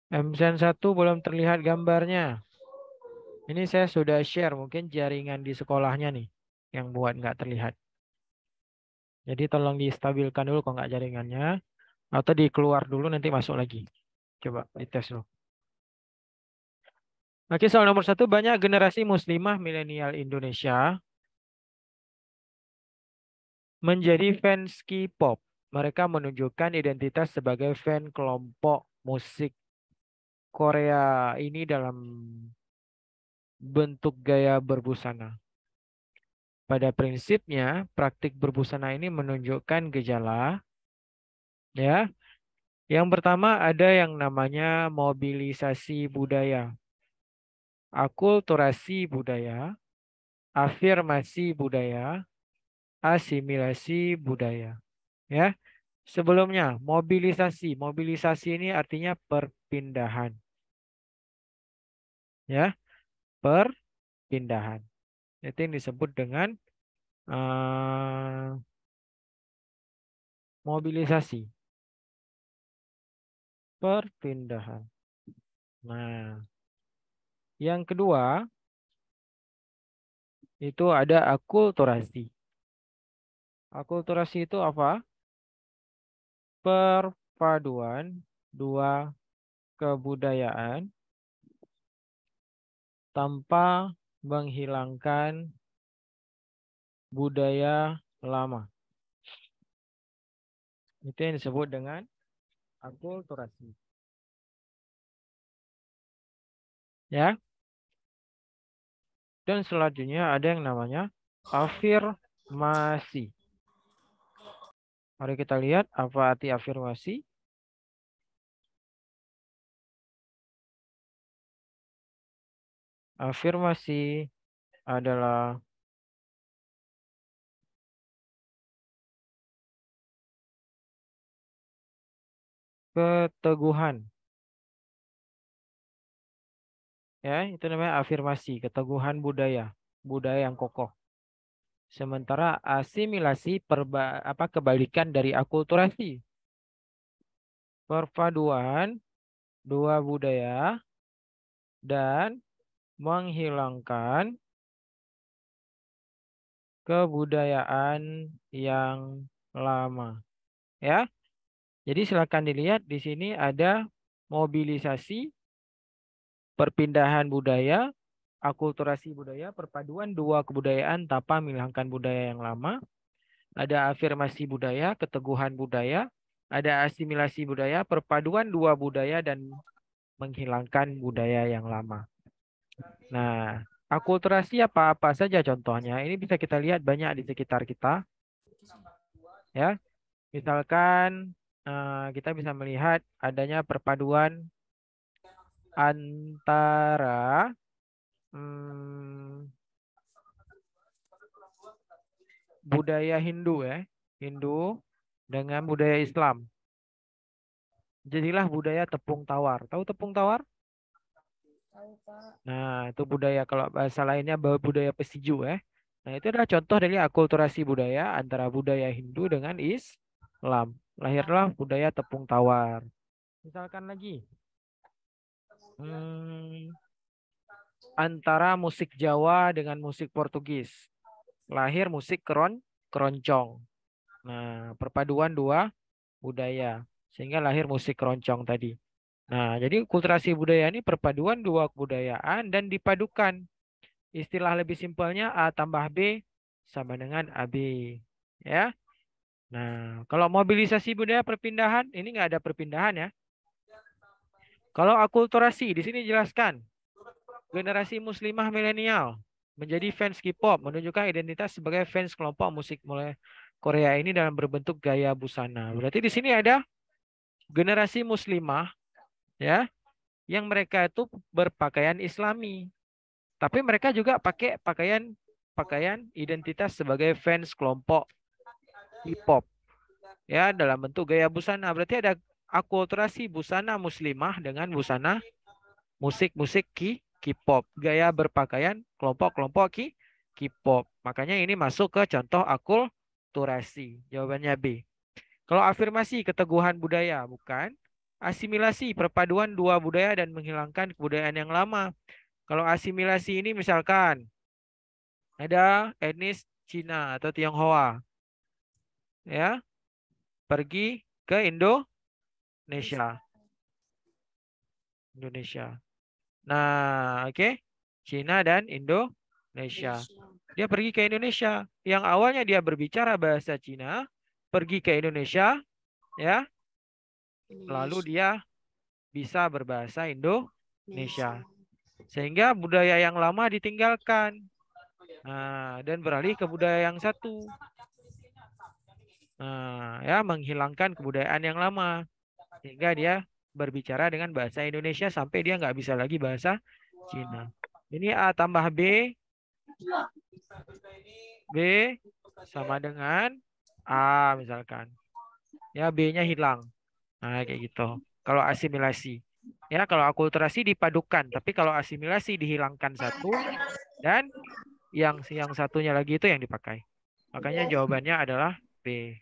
MZN 1 belum terlihat gambarnya. Ini saya sudah share, mungkin jaringan di sekolahnya nih yang buat nggak terlihat. Jadi tolong distabilkan dulu kalau nggak jaringannya. Atau dikeluar dulu nanti masuk lagi. Coba dites dulu. Oke, soal nomor 1. Banyak generasi muslimah milenial Indonesia menjadi fans K-pop. Mereka menunjukkan identitas sebagai fan kelompok musik Korea ini dalam bentuk gaya berbusana. Pada prinsipnya, praktik berbusana ini menunjukkan gejala, ya. Yang pertama ada yang namanya mobilisasi budaya, akulturasi budaya, afirmasi budaya, asimilasi budaya. Ya, sebelumnya mobilisasi. Mobilisasi ini artinya perpindahan. Ya, perpindahan. Itu yang disebut dengan mobilisasi, perpindahan. Nah, yang kedua itu ada akulturasi. Akulturasi itu apa? Perpaduan dua kebudayaan tanpa menghilangkan budaya lama. Itu yang disebut dengan akulturasi. Ya. Dan selanjutnya ada yang namanya afirmasi. Mari kita lihat apa arti afirmasi. Afirmasi adalah keteguhan. Ya, itu namanya afirmasi, keteguhan budaya, budaya yang kokoh. Sementara asimilasi kebalikan dari akulturasi. Perpaduan dua budaya dan menghilangkan kebudayaan yang lama. Ya. Jadi silakan dilihat di sini ada mobilisasi, perpindahan budaya, akulturasi budaya, perpaduan dua kebudayaan tanpa menghilangkan budaya yang lama. Ada afirmasi budaya, keteguhan budaya, ada asimilasi budaya, perpaduan dua budaya dan menghilangkan budaya yang lama. Nah, akulturasi apa-apa saja contohnya. Ini bisa kita lihat banyak di sekitar kita, ya. Misalkan kita bisa melihat adanya perpaduan antara budaya Hindu, ya, Hindu dengan budaya Islam. Jadilah budaya tepung tawar. Tahu tepung tawar? Nah, itu budaya, kalau bahasa lainnya budaya pesiju, ya. Nah, itu adalah contoh dari akulturasi budaya antara budaya Hindu dengan Islam. Lahirlah budaya tepung tawar. Misalkan lagi, antara musik Jawa dengan musik Portugis. Lahir musik keroncong. Nah, perpaduan dua budaya. Sehingga lahir musik keroncong tadi. Nah, jadi kulturasi budaya ini perpaduan dua kebudayaan dan dipadukan. Istilah lebih simpelnya A tambah B sama dengan AB. Ya. Nah, kalau mobilisasi budaya perpindahan, ini nggak ada perpindahan, ya. Kalau akulturasi, di sini jelaskan. Generasi muslimah milenial menjadi fans K-pop, menunjukkan identitas sebagai fans kelompok musik mulai Korea ini dalam berbentuk gaya busana. Berarti di sini ada generasi muslimah, ya, yang mereka itu berpakaian Islami, tapi mereka juga pakai pakaian identitas sebagai fans kelompok K-pop, ya, dalam bentuk gaya busana. Berarti ada akulturasi busana muslimah dengan busana musik-musik K-pop, gaya berpakaian kelompok-kelompok K-pop. Makanya ini masuk ke contoh akulturasi. Jawabannya B. Kalau afirmasi keteguhan budaya, bukan. Asimilasi, perpaduan dua budaya dan menghilangkan kebudayaan yang lama. Kalau asimilasi ini misalkan ada etnis Cina atau Tionghoa, ya, pergi ke Indonesia. Nah, oke. Cina dan Indonesia. Dia pergi ke Indonesia. Yang awalnya dia berbicara bahasa Cina, pergi ke Indonesia, ya. Lalu dia bisa berbahasa Indonesia. Sehingga budaya yang lama ditinggalkan. Nah, dan beralih ke budaya yang satu. Nah, ya, menghilangkan kebudayaan yang lama. Sehingga dia berbicara dengan bahasa Indonesia sampai dia nggak bisa lagi bahasa Cina. Ini A tambah B. B sama dengan A misalkan. Ya, B-nya hilang. Nah, kayak gitu. Kalau asimilasi. Ya, kalau akulturasi dipadukan. Tapi kalau asimilasi dihilangkan satu. Dan yang satunya lagi itu yang dipakai. Makanya jawabannya adalah B.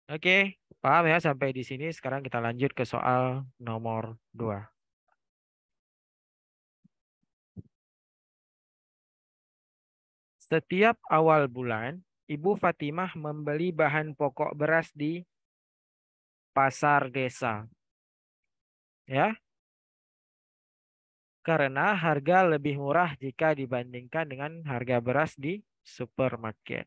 Oke, paham ya sampai di sini. Sekarang kita lanjut ke soal nomor 2. Setiap awal bulan, Ibu Fatimah membeli bahan pokok beras di pasar desa. Ya, karena harga lebih murah jika dibandingkan dengan harga beras di supermarket.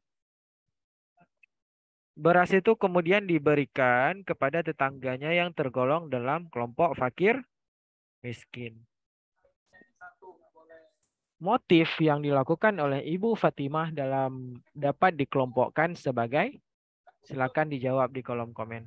Beras itu kemudian diberikan kepada tetangganya yang tergolong dalam kelompok fakir miskin. Motif yang dilakukan oleh Ibu Fatimah dapat dikelompokkan sebagai, silakan dijawab di kolom komen.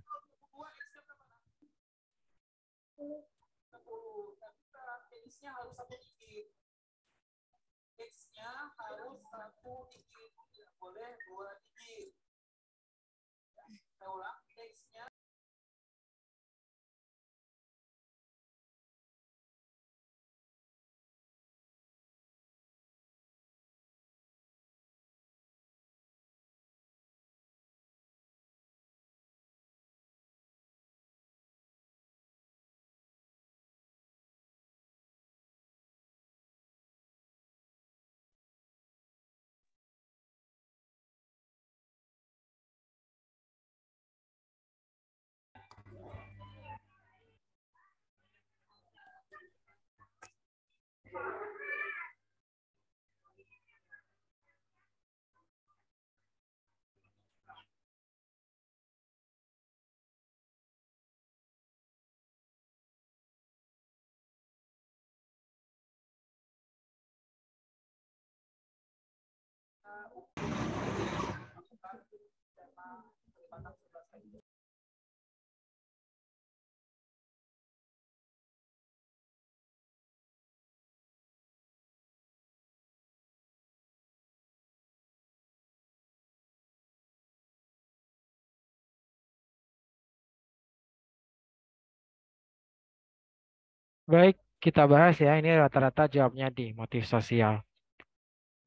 Baik, kita bahas ya. Ini rata-rata jawabnya di motif sosial.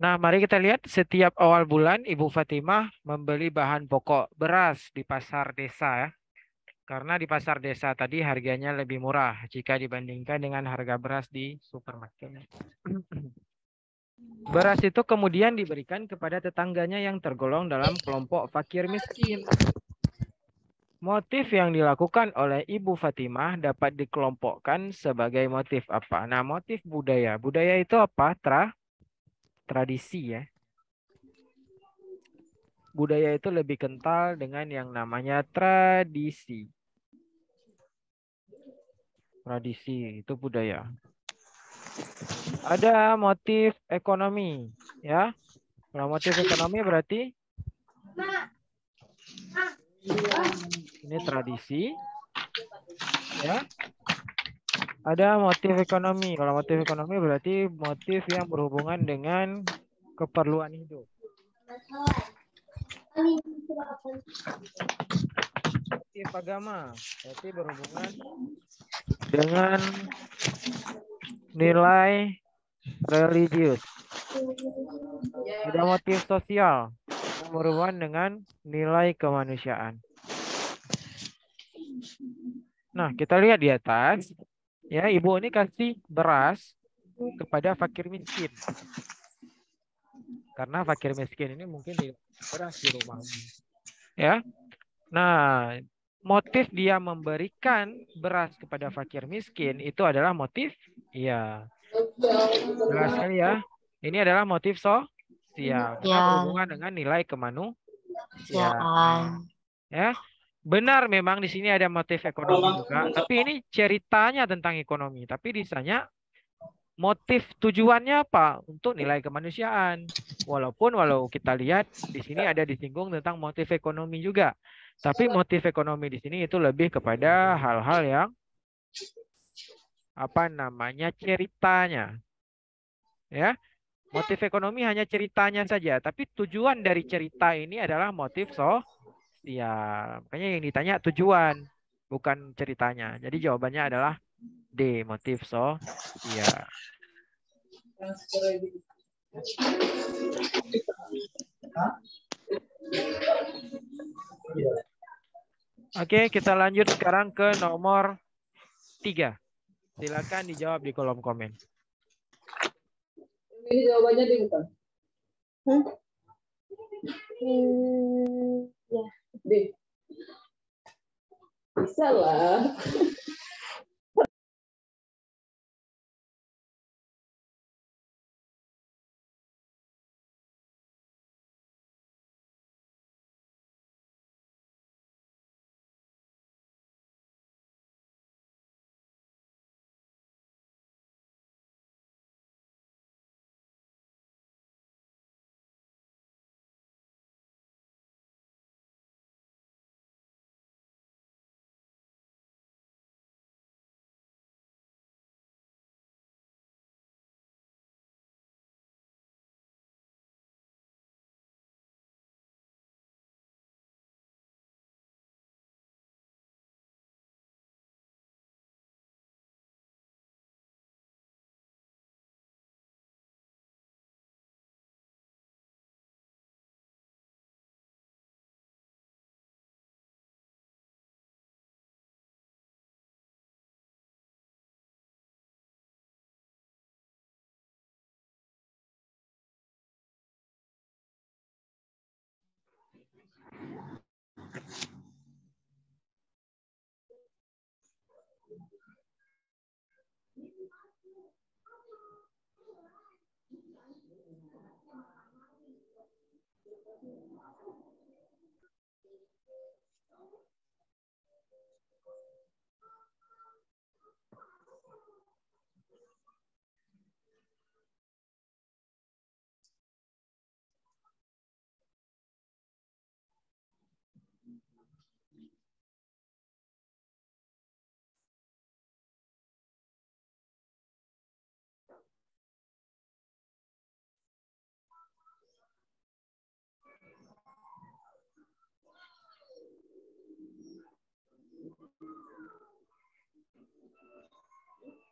Nah, mari kita lihat setiap awal bulan Ibu Fatimah membeli bahan pokok beras di pasar desa ya. Karena di pasar desa tadi harganya lebih murah jika dibandingkan dengan harga beras di supermarket. Beras itu kemudian diberikan kepada tetangganya yang tergolong dalam kelompok fakir miskin. Motif yang dilakukan oleh Ibu Fatimah dapat dikelompokkan sebagai motif apa? Nah, motif budaya. Budaya itu apa? Tradisi ya. Budaya itu lebih kental dengan yang namanya tradisi. Tradisi itu budaya. Ada motif ekonomi, ya. Kalau motif ekonomi berarti ini tradisi, ya. Ada motif ekonomi. Kalau motif ekonomi berarti motif yang berhubungan dengan keperluan hidup. Motif agama berarti berhubungan dengan nilai religius. Ada motif sosial yang berhubungan dengan nilai kemanusiaan. Nah, kita lihat di atas. Ya, ibu ini kasih beras kepada fakir miskin. Karena fakir miskin ini mungkin tidak beras di rumahnya. Ya. Nah, motif dia memberikan beras kepada fakir miskin itu adalah motif, ya, jelas sekali ya. Ini adalah motif sosial karena berhubungan dengan nilai kemanusiaan. Ya, benar memang di sini ada motif ekonomi juga, tapi ini ceritanya tentang ekonomi. Tapi disanya motif tujuannya apa? Untuk nilai kemanusiaan. Walau kita lihat di sini ada disinggung tentang motif ekonomi juga. Tapi motif ekonomi di sini itu lebih kepada hal-hal yang apa namanya ceritanya. Ya, motif ekonomi hanya ceritanya saja, tapi tujuan dari cerita ini adalah motif sosial. Makanya yang ditanya tujuan, bukan ceritanya. Jadi jawabannya adalah D, motif sosial. Oke, kita lanjut sekarang ke nomor 3. Silakan dijawab di kolom komen. Ini jawabannya di bukan? Ya. D. Bisa lah.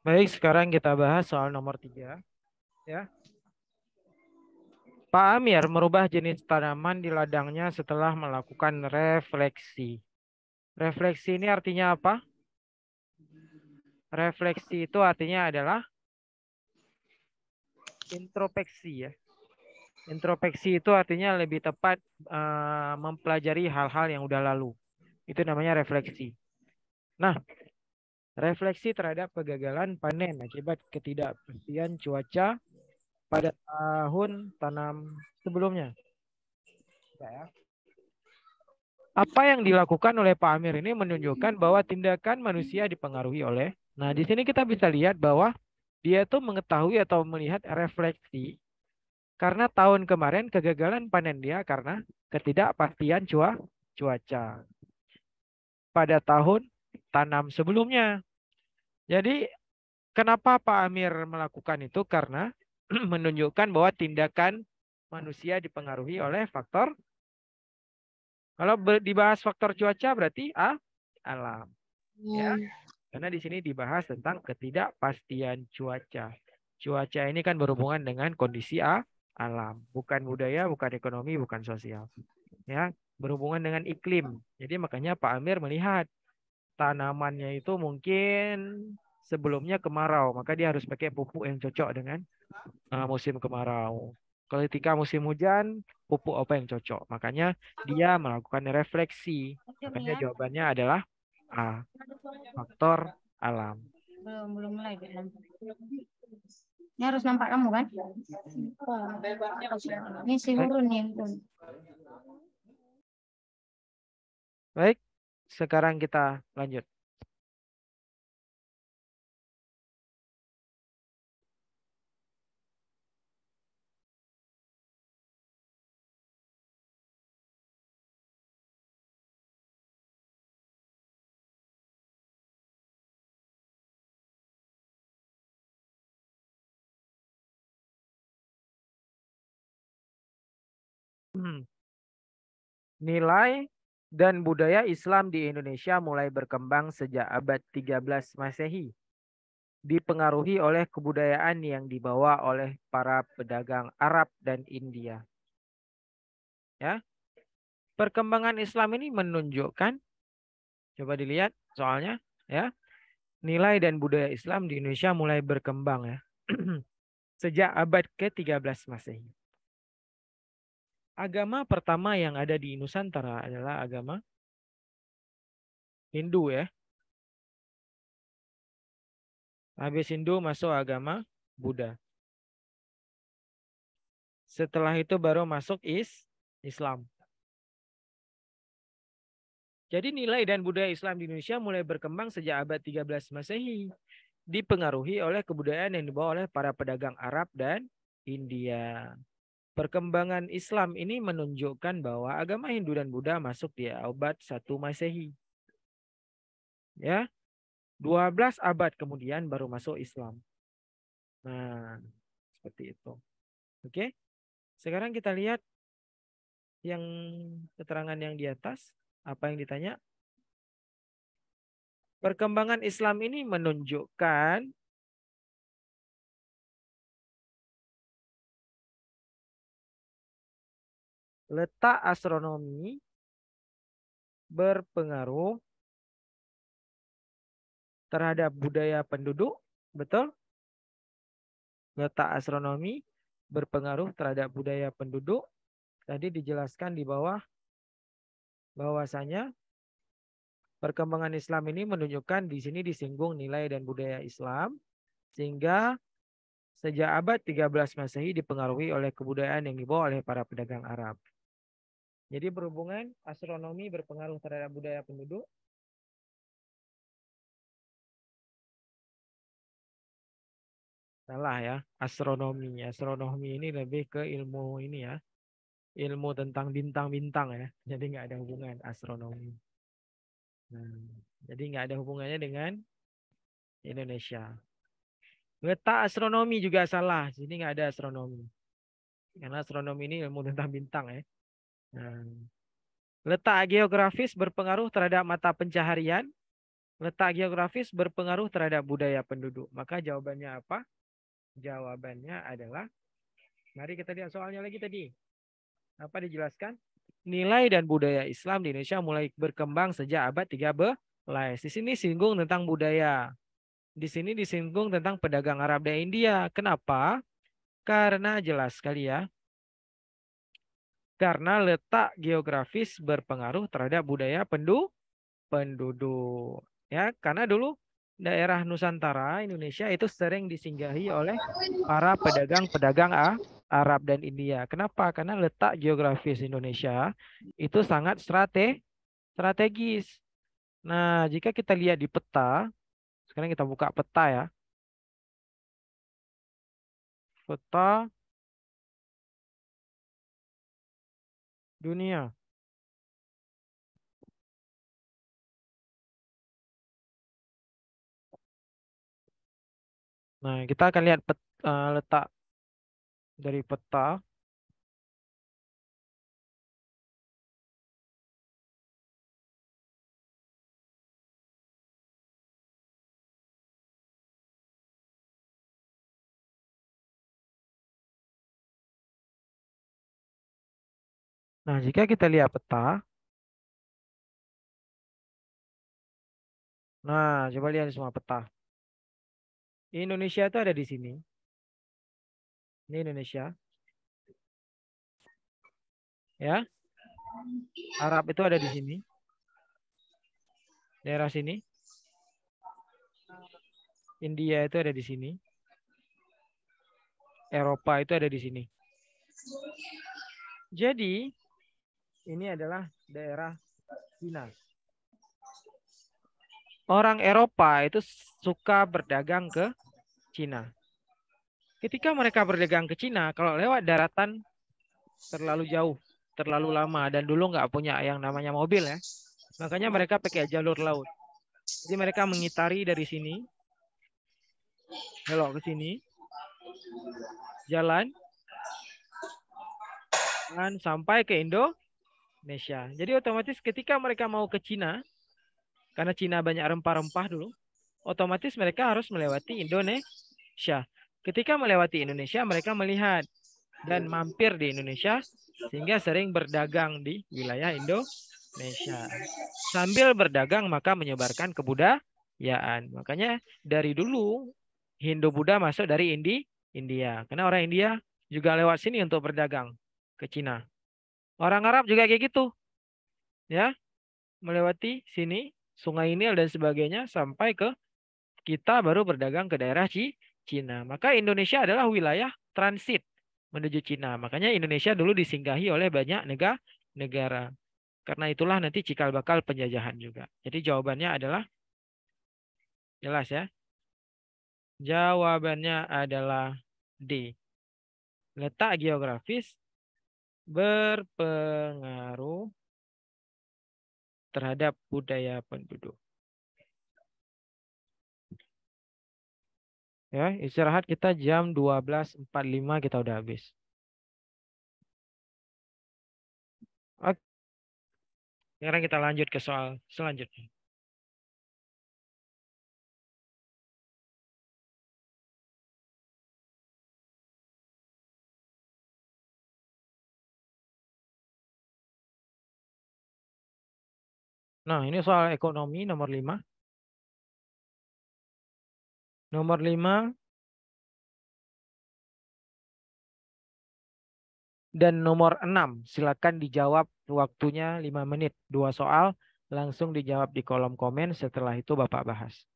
Baik, sekarang kita bahas soal nomor 3. Ya. Pak Amir merubah jenis tanaman di ladangnya setelah melakukan refleksi. Refleksi ini artinya apa? Refleksi itu artinya adalah introspeksi ya. Introspeksi itu artinya lebih tepat mempelajari hal-hal yang udah lalu. Itu namanya refleksi. Nah, refleksi terhadap kegagalan panen akibat ketidakpastian cuaca pada tahun tanam sebelumnya. Ya. Apa yang dilakukan oleh Pak Amir ini menunjukkan bahwa tindakan manusia dipengaruhi oleh. Nah, di sini kita bisa lihat bahwa dia tuh mengetahui atau melihat refleksi karena tahun kemarin kegagalan panen dia karena ketidakpastian cuaca pada tahun tanam sebelumnya. Jadi kenapa Pak Amir melakukan itu? Karena menunjukkan bahwa tindakan manusia dipengaruhi oleh faktor. Kalau dibahas faktor cuaca berarti alam. Ya. Karena di sini dibahas tentang ketidakpastian cuaca. Cuaca ini kan berhubungan dengan kondisi alam, bukan budaya, bukan ekonomi, bukan sosial. Ya, berhubungan dengan iklim. Jadi makanya Pak Amir melihat tanamannya itu mungkin sebelumnya kemarau, maka dia harus pakai pupuk yang cocok dengan musim kemarau. Ketika musim hujan, pupuk apa yang cocok? Makanya dia melakukan refleksi. Makanya jawabannya adalah A, faktor alam. Belum mulai kan. Ini harus nampak kamu kan? Ini si Baik, Hurun nih. baik. Sekarang kita lanjut. Nilai dan budaya Islam di Indonesia mulai berkembang sejak abad 13 Masehi, dipengaruhi oleh kebudayaan yang dibawa oleh para pedagang Arab dan India. Ya, perkembangan Islam ini menunjukkan, coba dilihat soalnya, ya, nilai dan budaya Islam di Indonesia mulai berkembang ya sejak abad ke-13 Masehi. Agama pertama yang ada di Nusantara adalah agama Hindu ya. Habis Hindu masuk agama Buddha. Setelah itu baru masuk Islam. Jadi nilai dan budaya Islam di Indonesia mulai berkembang sejak abad 13 Masehi. Dipengaruhi oleh kebudayaan yang dibawa oleh para pedagang Arab dan India. Perkembangan Islam ini menunjukkan bahwa agama Hindu dan Buddha masuk di abad 1 Masehi. Ya, 12 abad kemudian baru masuk Islam. Nah, seperti itu. Oke. Sekarang kita lihat yang keterangan yang di atas. Apa yang ditanya? Perkembangan Islam ini menunjukkan letak astronomi berpengaruh terhadap budaya penduduk. Betul? Letak astronomi berpengaruh terhadap budaya penduduk. Tadi dijelaskan di bawah bahwasanya perkembangan Islam ini menunjukkan di sini disinggung nilai dan budaya Islam sehingga sejak abad 13 Masehi dipengaruhi oleh kebudayaan yang dibawa oleh para pedagang Arab. Jadi berhubungan astronomi berpengaruh terhadap budaya penduduk. Salah ya, astronomi. Astronomi ini lebih ke ilmu ini ya. Ilmu tentang bintang-bintang ya. Jadi nggak ada hubungan astronomi. Nah, jadi nggak ada hubungannya dengan Indonesia. Letak astronomi juga salah. Sini nggak ada astronomi. Karena astronomi ini ilmu tentang bintang ya. Nah, letak geografis berpengaruh terhadap mata pencaharian. Letak geografis berpengaruh terhadap budaya penduduk. Maka jawabannya apa? Jawabannya adalah, mari kita lihat soalnya lagi tadi. Apa dijelaskan? Nilai dan budaya Islam di Indonesia mulai berkembang sejak abad 13. Di sini singgung tentang budaya. Di sini disinggung tentang pedagang Arab dan India. Kenapa? Karena jelas sekali ya. Karena letak geografis berpengaruh terhadap budaya penduduk. Ya, karena dulu daerah Nusantara Indonesia itu sering disinggahi oleh para pedagang-pedagang Arab dan India. Kenapa? Karena letak geografis Indonesia itu sangat strategis. Nah, jika kita lihat di peta, sekarang kita buka peta ya. Peta dunia. Nah, kita akan lihat letak dari peta. Nah, jika kita lihat peta, nah coba lihat semua peta. Indonesia itu ada di sini. Ini Indonesia, ya. Arab itu ada di sini, daerah sini. India itu ada di sini. Eropa itu ada di sini. Jadi, ini adalah daerah Cina. Orang Eropa itu suka berdagang ke Cina. Ketika mereka berdagang ke Cina, kalau lewat daratan terlalu jauh, terlalu lama, dan dulu nggak punya yang namanya mobil ya, makanya mereka pakai jalur laut. Jadi mereka mengitari dari sini, belok ke sini, jalan, dan sampai ke Indonesia. Jadi otomatis ketika mereka mau ke Cina, karena Cina banyak rempah-rempah dulu, otomatis mereka harus melewati Indonesia. Ketika melewati Indonesia, mereka melihat dan mampir di Indonesia, sehingga sering berdagang di wilayah Indonesia. Sambil berdagang, maka menyebarkan kebudayaan. Makanya dari dulu, Hindu-Buddha masuk dari India. Karena orang India juga lewat sini untuk berdagang ke Cina. Orang Arab juga kayak gitu. Ya, melewati sini, Sungai Nil dan sebagainya, sampai ke kita baru berdagang ke daerah Cina. Maka Indonesia adalah wilayah transit menuju Cina. Makanya Indonesia dulu disinggahi oleh banyak negara. Karena itulah nanti cikal bakal penjajahan juga. Jadi jawabannya adalah jelas ya. Jawabannya adalah D. Letak geografis berpengaruh terhadap budaya penduduk. Ya, istirahat kita jam 12.45 kita udah habis. Oke, sekarang kita lanjut ke soal selanjutnya. Nah, ini soal ekonomi nomor 5. Nomor 5 dan nomor 6. Silakan dijawab, waktunya 5 menit. 2 soal langsung dijawab di kolom komen, setelah itu Bapak bahas.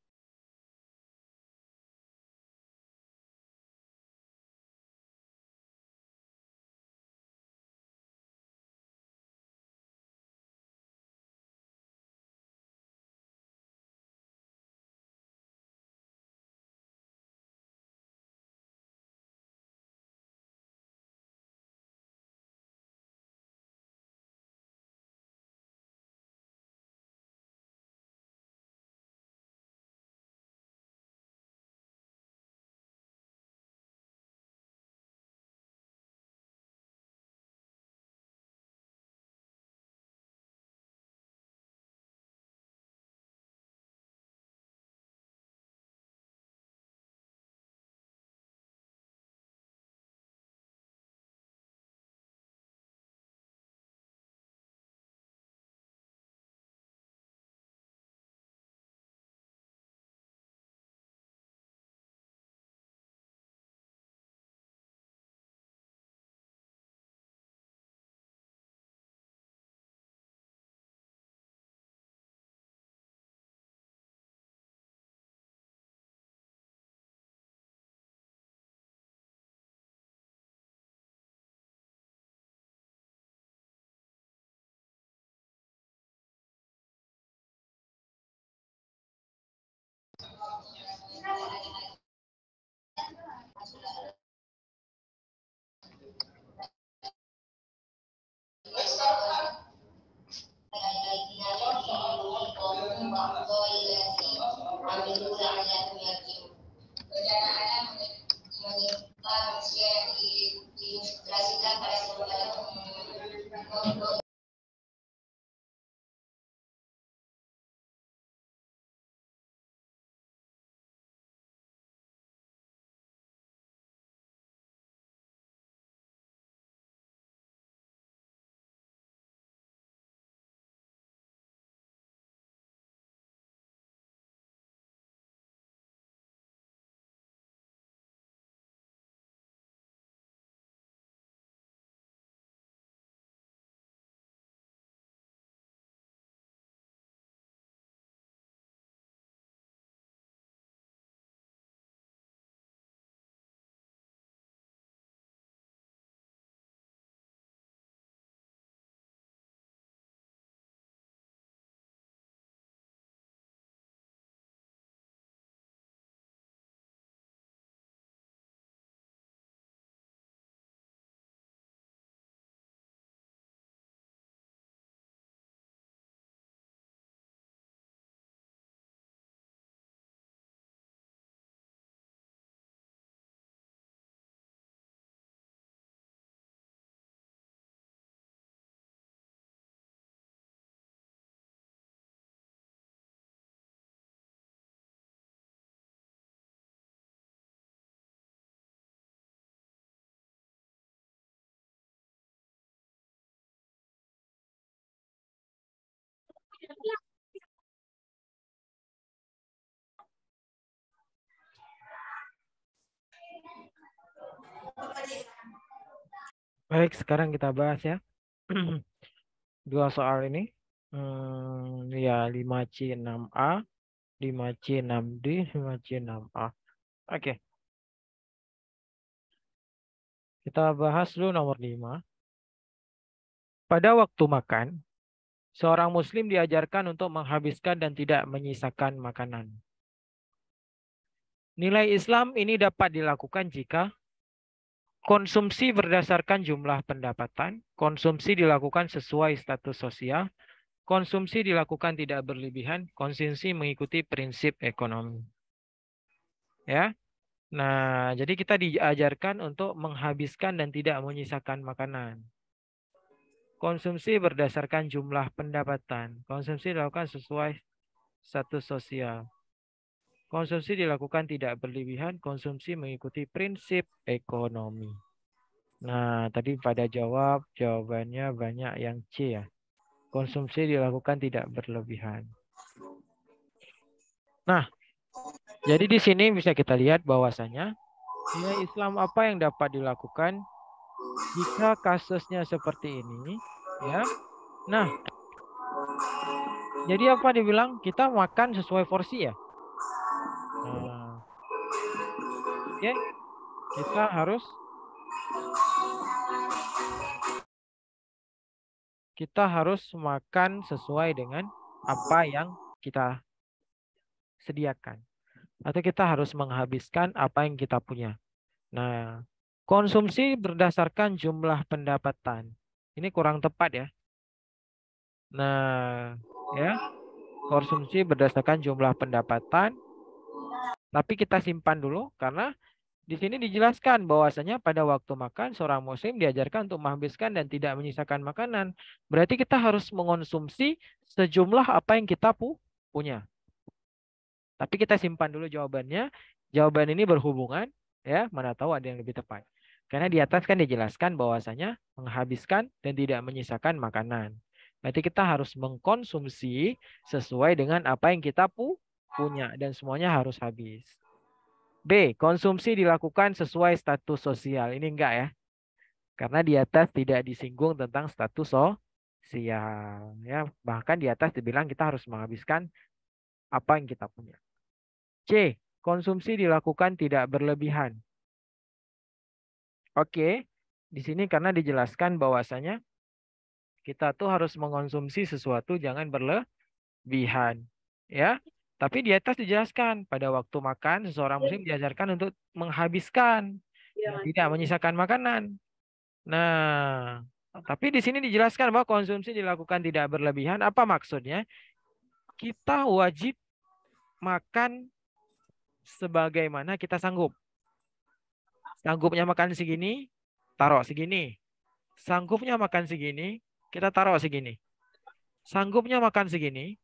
Baik, sekarang kita bahas ya. Dua soal ini. Ya, 5C6A, 5C6D, 5C6A. Oke, kita bahas dulu nomor 5. Pada waktu makan, seorang muslim diajarkan untuk menghabiskan dan tidak menyisakan makanan. Nilai Islam ini dapat dilakukan jika konsumsi berdasarkan jumlah pendapatan, konsumsi dilakukan sesuai status sosial, konsumsi dilakukan tidak berlebihan, konsumsi mengikuti prinsip ekonomi. Ya. Nah, jadi kita diajarkan untuk menghabiskan dan tidak menyisakan makanan. Konsumsi berdasarkan jumlah pendapatan, konsumsi dilakukan sesuai status sosial. Konsumsi dilakukan tidak berlebihan, konsumsi mengikuti prinsip ekonomi. Nah, tadi pada jawabannya banyak yang C ya. Konsumsi dilakukan tidak berlebihan. Nah, jadi di sini bisa kita lihat bahwasanya nilai Islam apa yang dapat dilakukan jika kasusnya seperti ini, ya. Nah, jadi apa dibilang? Kita makan sesuai porsi ya. Nah, oke, kita harus makan sesuai dengan apa yang kita sediakan. Atau kita harus menghabiskan apa yang kita punya. Nah, konsumsi berdasarkan jumlah pendapatan. Ini kurang tepat ya. Nah, ya, konsumsi berdasarkan jumlah pendapatan. Tapi kita simpan dulu karena di sini dijelaskan bahwasanya pada waktu makan seorang muslim diajarkan untuk menghabiskan dan tidak menyisakan makanan. Berarti kita harus mengonsumsi sejumlah apa yang kita punya. Tapi kita simpan dulu jawabannya. Jawaban ini berhubungan, ya, mana tahu ada yang lebih tepat. Karena di atas kan dijelaskan bahwasanya menghabiskan dan tidak menyisakan makanan. Berarti kita harus mengkonsumsi sesuai dengan apa yang kita punya dan semuanya harus habis. B, konsumsi dilakukan sesuai status sosial. Ini enggak ya. Karena di atas tidak disinggung tentang status sosial. Ya, bahkan di atas dibilang kita harus menghabiskan apa yang kita punya. C, konsumsi dilakukan tidak berlebihan. Oke, di sini karena dijelaskan bahwasanya kita tuh harus mengonsumsi sesuatu jangan berlebihan. Ya, tapi di atas dijelaskan pada waktu makan seseorang muslim diajarkan untuk menghabiskan dan tidak menyisakan makanan. Nah, tapi di sini dijelaskan bahwa konsumsi dilakukan tidak berlebihan. Apa maksudnya? Kita wajib makan sebagaimana kita sanggup. Sanggupnya makan segini, taruh segini. Sanggupnya makan segini, kita taruh segini. Sanggupnya makan segini,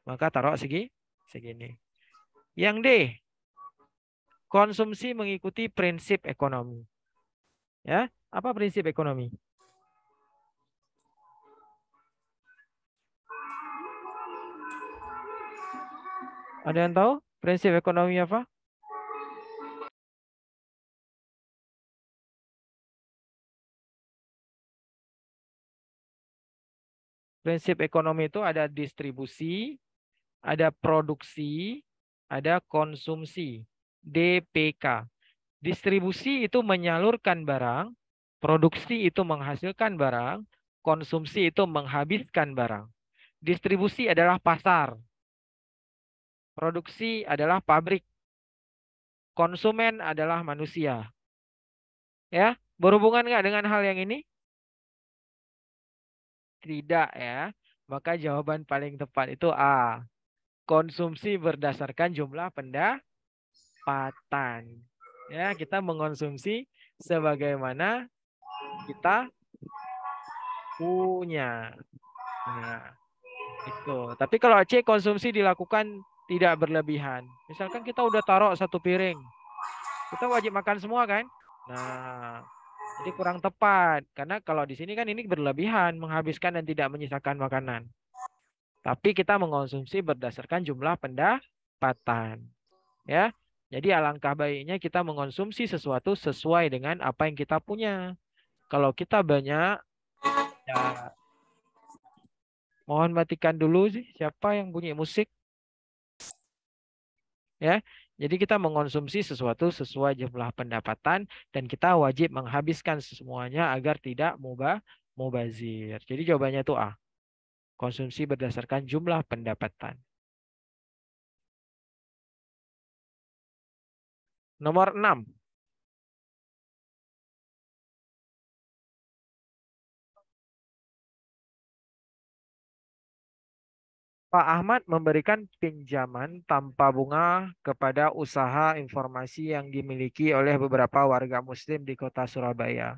maka taruh segini. Yang D, konsumsi mengikuti prinsip ekonomi. Ya, apa prinsip ekonomi? Ada yang tahu prinsip ekonomi apa? Prinsip ekonomi itu ada distribusi, ada produksi, ada konsumsi. DPK. Distribusi itu menyalurkan barang, produksi itu menghasilkan barang, konsumsi itu menghabiskan barang. Distribusi adalah pasar. Produksi adalah pabrik. Konsumen adalah manusia. Ya, berhubungan nggak dengan hal yang ini? Tidak ya. Maka jawaban paling tepat itu A. Konsumsi berdasarkan jumlah pendapatan. Ya, kita mengkonsumsi sebagaimana kita punya. Nah, itu. Tapi kalau C, konsumsi dilakukan tidak berlebihan. Misalkan kita udah taruh satu piring. Kita wajib makan semua kan? Nah, jadi kurang tepat. Karena kalau di sini kan ini berlebihan, menghabiskan dan tidak menyisakan makanan. Tapi kita mengonsumsi berdasarkan jumlah pendapatan. Ya. Jadi alangkah baiknya kita mengonsumsi sesuatu sesuai dengan apa yang kita punya. Kalau kita banyak, ya mohon matikan dulu sih. Siapa yang bunyi musik? Ya. Jadi kita mengonsumsi sesuatu sesuai jumlah pendapatan dan kita wajib menghabiskan semuanya agar tidak mubazir. Jadi jawabannya itu A. Konsumsi berdasarkan jumlah pendapatan. Nomor 6. Pak Ahmad memberikan pinjaman tanpa bunga kepada usaha informasi yang dimiliki oleh beberapa warga Muslim di kota Surabaya.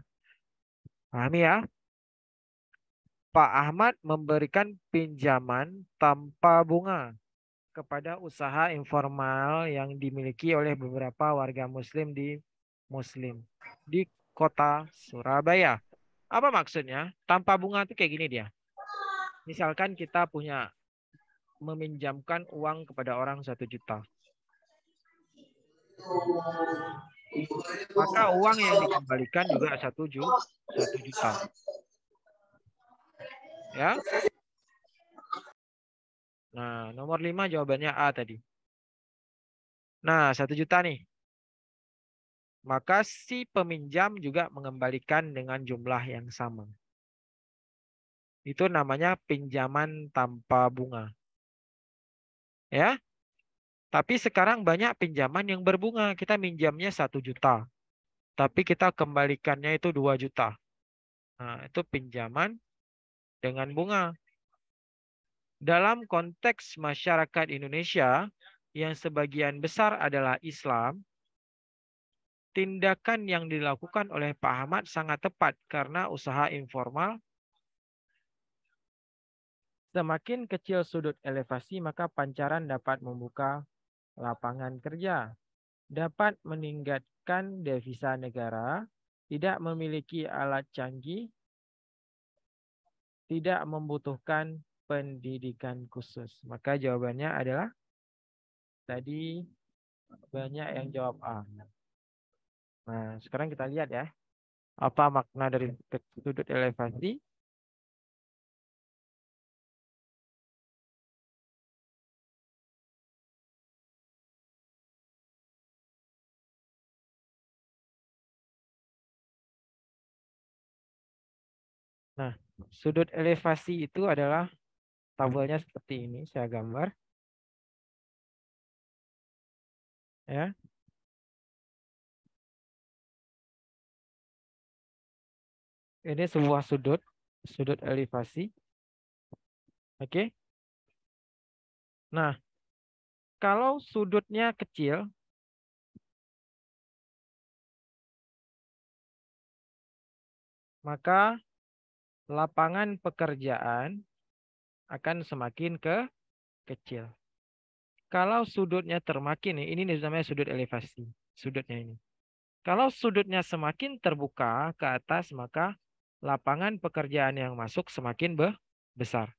Pahami ya? Pak Ahmad memberikan pinjaman tanpa bunga kepada usaha informal yang dimiliki oleh beberapa warga Muslim di kota Surabaya. Apa maksudnya? Tanpa bunga itu kayak gini dia. Misalkan kita meminjamkan uang kepada orang 1 juta. Maka uang yang dikembalikan juga 1 juta. Ya. Nah, nomor 5 jawabannya A tadi. Nah, 1 juta nih. Maka si peminjam juga mengembalikan dengan jumlah yang sama. Itu namanya pinjaman tanpa bunga. Ya. Tapi sekarang banyak pinjaman yang berbunga. Kita minjamnya 1 juta. Tapi kita kembalikannya itu 2 juta. Nah, itu pinjaman dengan bunga. Dalam konteks masyarakat Indonesia yang sebagian besar adalah Islam, tindakan yang dilakukan oleh Pak Ahmad sangat tepat karena usaha informal semakin kecil sudut elevasi maka pancaran dapat membuka lapangan kerja, dapat meningkatkan devisa negara, tidak memiliki alat canggih, tidak membutuhkan pendidikan khusus. Maka jawabannya adalah tadi banyak yang jawab A. Nah, sekarang kita lihat ya. Apa makna dari sudut elevasi? Nah, sudut elevasi itu adalah tabelnya seperti ini. Saya gambar. Ya. Ini sebuah sudut elevasi. Oke. Nah, kalau sudutnya kecil, maka lapangan pekerjaan akan semakin kecil. Kalau sudutnya termakin, ini namanya sudut elevasi. Sudutnya ini. Kalau sudutnya semakin terbuka ke atas, maka lapangan pekerjaan yang masuk semakin besar.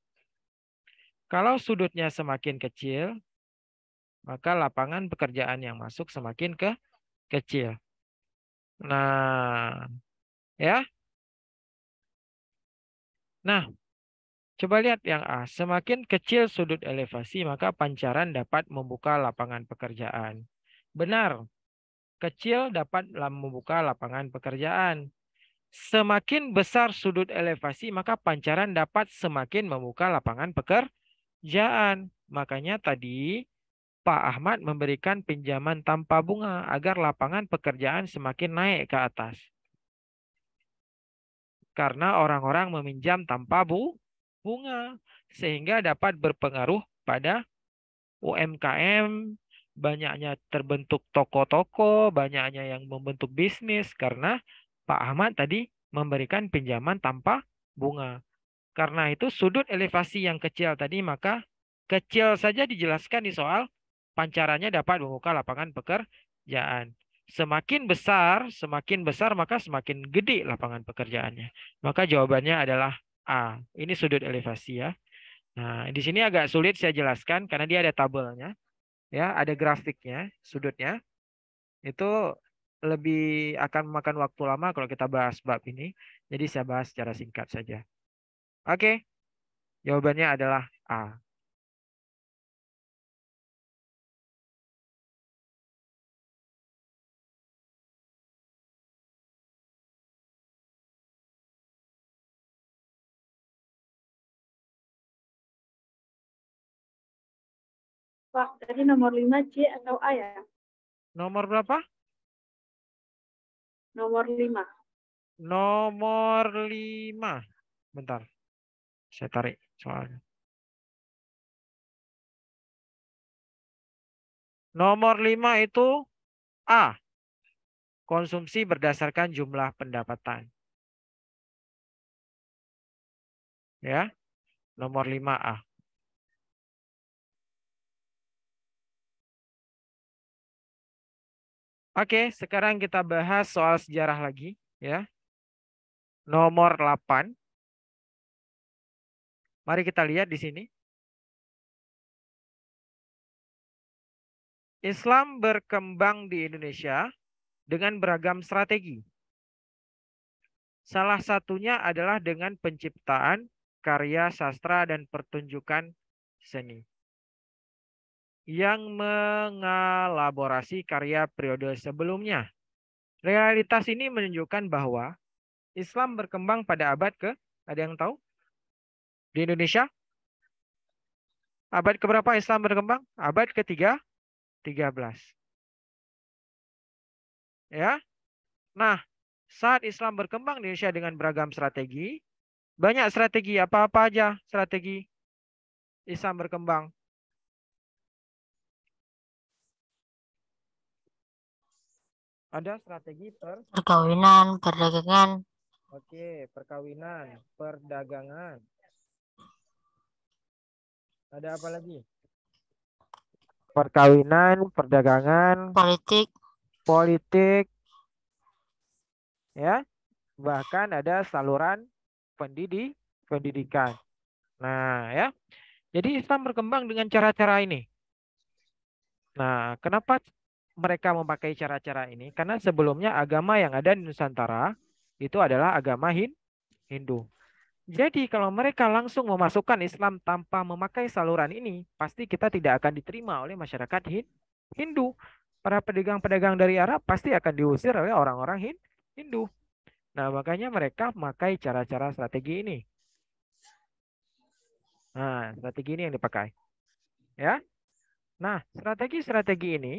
Kalau sudutnya semakin kecil, maka lapangan pekerjaan yang masuk semakin kecil. Nah, ya. Nah, coba lihat yang A. Semakin kecil sudut elevasi, maka pancaran dapat membuka lapangan pekerjaan. Benar, kecil dapat membuka lapangan pekerjaan. Semakin besar sudut elevasi, maka pancaran dapat semakin membuka lapangan pekerjaan. Makanya tadi Pak Ahmad memberikan pinjaman tanpa bunga agar lapangan pekerjaan semakin naik ke atas. Karena orang-orang meminjam tanpa bunga, sehingga dapat berpengaruh pada UMKM, banyaknya terbentuk toko-toko, banyaknya yang membentuk bisnis, karena Pak Ahmad tadi memberikan pinjaman tanpa bunga. Karena itu sudut elevasi yang kecil tadi, maka kecil saja dijelaskan di soal pancarannya dapat membuka lapangan pekerjaan. Semakin besar maka semakin gede lapangan pekerjaannya. Maka jawabannya adalah A. Ini sudut elevasi ya. Nah, di sini agak sulit saya jelaskan karena dia ada tabelnya, ya, ada grafiknya, sudutnya. Itu lebih akan memakan waktu lama kalau kita bahas bab ini. Jadi saya bahas secara singkat saja. Oke, jawabannya adalah A. Pak, tadi nomor 5 C atau A ya? Nomor berapa? Nomor 5. Nomor 5. Bentar, saya tarik soalnya. Nomor 5 itu A. Konsumsi berdasarkan jumlah pendapatan. Ya, nomor 5A. Oke, sekarang kita bahas soal sejarah lagi, ya. Nomor 8. Mari kita lihat di sini. Islam berkembang di Indonesia dengan beragam strategi. Salah satunya adalah dengan penciptaan karya sastra dan pertunjukan seni yang mengelaborasi karya periode sebelumnya. Realitas ini menunjukkan bahwa Islam berkembang pada abad ke, ada yang tahu? Di Indonesia? Abad keberapa Islam berkembang? Abad ketiga, 13. Ya. Nah, saat Islam berkembang di Indonesia dengan beragam strategi, banyak strategi, apa-apa aja strategi Islam berkembang. Ada strategi Perkawinan, perdagangan, Oke, perkawinan, perdagangan. Ada apa lagi? Perkawinan, perdagangan, politik, politik, ya. Bahkan ada saluran pendidikan. Nah, ya. Jadi Islam berkembang dengan cara-cara ini. Nah, kenapa mereka memakai cara-cara ini? Karena sebelumnya agama yang ada di Nusantara itu adalah agama Hindu. Jadi kalau mereka langsung memasukkan Islam tanpa memakai saluran ini, pasti kita tidak akan diterima oleh masyarakat Hindu. Para pedagang-pedagang dari Arab pasti akan diusir oleh orang-orang Hindu. Nah, makanya mereka memakai cara-cara strategi ini. Nah, strategi ini yang dipakai. Ya. Nah, strategi-strategi ini